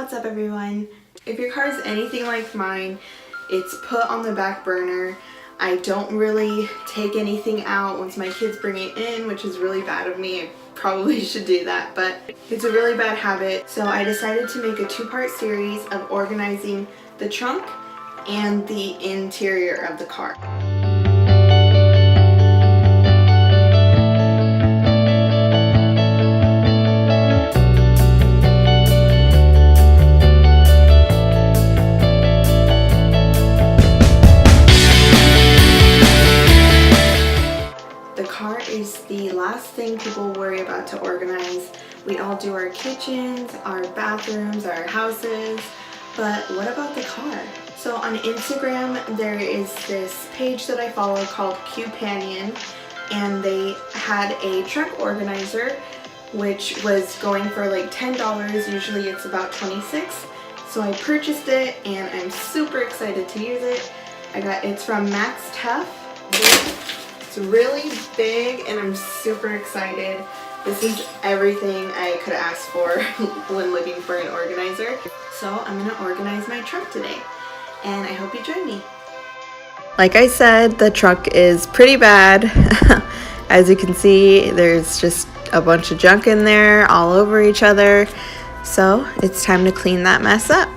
What's up everyone? If your car is anything like mine, it's put on the back burner. I don't really take anything out once my kids bring it in, which is really bad of me. I probably should do that, but it's a really bad habit. So I decided to make a two-part series of organizing the trunk and the interior of the car. Is the last thing people worry about to organize. We all do our kitchens, our bathrooms, our houses, but what about the car? So on Instagram there is this page that I follow called Companion, and they had a trunk organizer which was going for like $10. Usually it's about $26. So I purchased it and I'm super excited to use it. It's from Max Tough. It's really big and I'm super excited. This is everything I could ask for when looking for an organizer. So I'm gonna organize my trunk today and I hope you join me. Like I said, the trunk is pretty bad. As you can see, there's just a bunch of junk in there all over each other. So it's time to clean that mess up.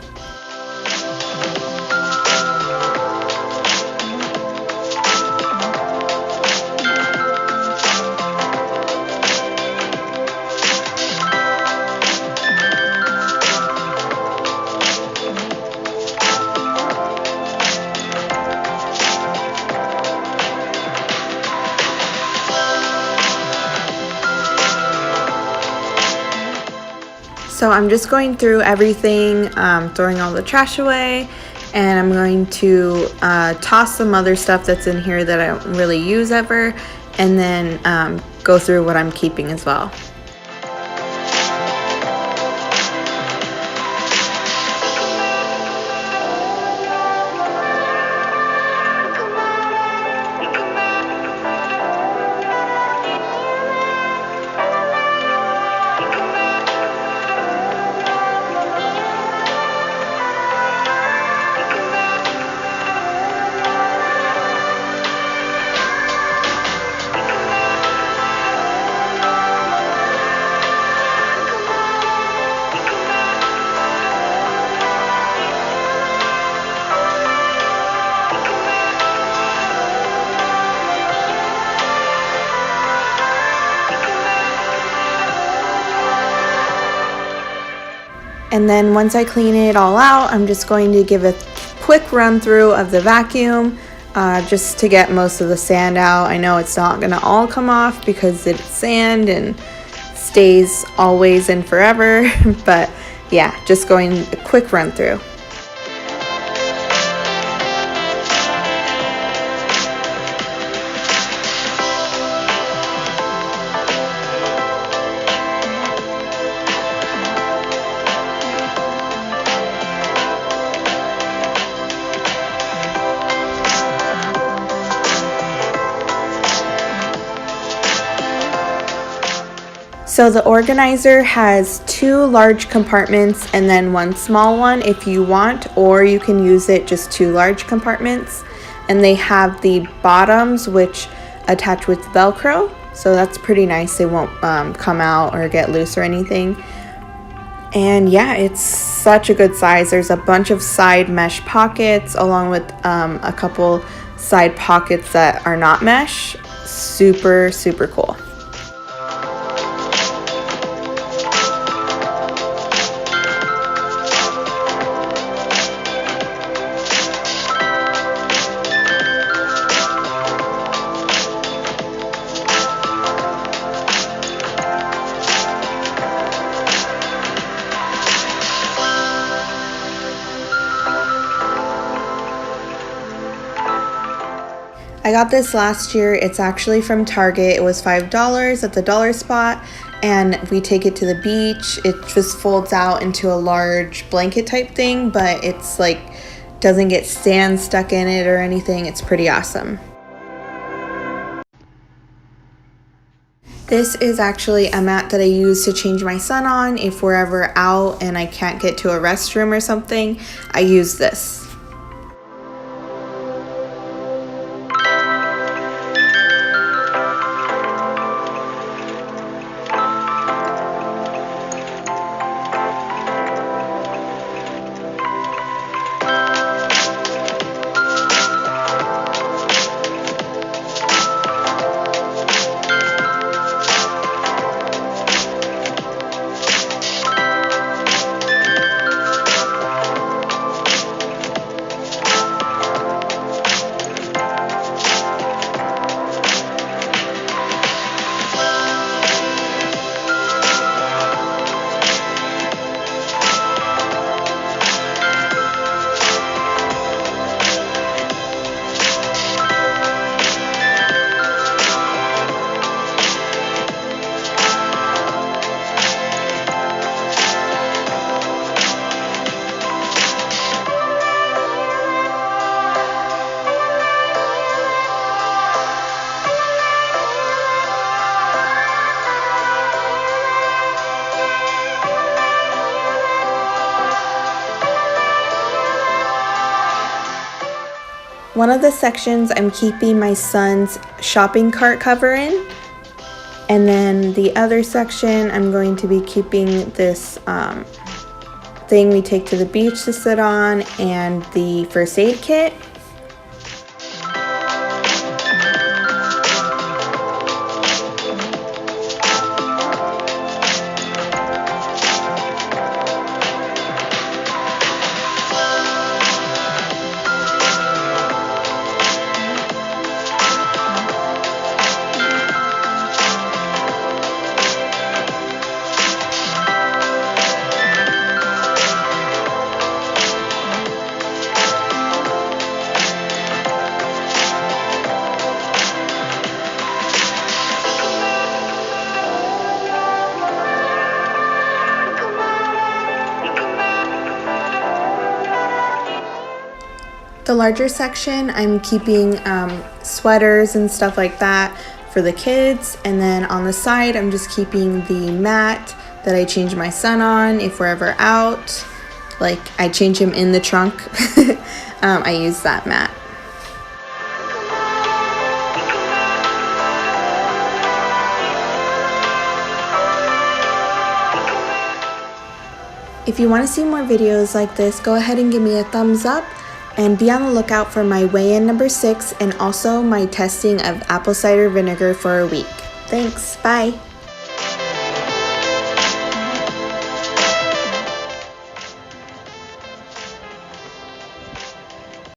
So I'm just going through everything, throwing all the trash away, and I'm going to toss some other stuff that's in here that I don't really use ever, and then go through what I'm keeping as well. And then once I clean it all out, I'm just going to give a quick run through of the vacuum just to get most of the sand out. I know it's not going to all come off because it's sand and stays always and forever, but yeah, just going a quick run through. So the organizer has two large compartments and then one small one if you want, or you can use it just two large compartments. And they have the bottoms which attach with Velcro, so that's pretty nice. They won't come out or get loose or anything. And yeah, it's such a good size. There's a bunch of side mesh pockets along with a couple side pockets that are not mesh. Super, super cool. I got this last year. It's actually from Target. It was $5 at the dollar spot, and we take it to the beach. It just folds out into a large blanket type thing, but it's like doesn't get sand stuck in it or anything. It's pretty awesome. This is actually a mat that I use to change my son on. If we're ever out and I can't get to a restroom or something, I use this. One of the sections I'm keeping my son's shopping cart cover in, and then the other section I'm going to be keeping this thing we take to the beach to sit on and the first aid kit. The larger section, I'm keeping sweaters and stuff like that for the kids, and then on the side, I'm just keeping the mat that I change my son on if we're ever out. Like, I change him in the trunk. I use that mat. If you want to see more videos like this, go ahead and give me a thumbs up. And be on the lookout for my weigh-in number 6 and also my testing of apple cider vinegar for a week. Thanks, bye!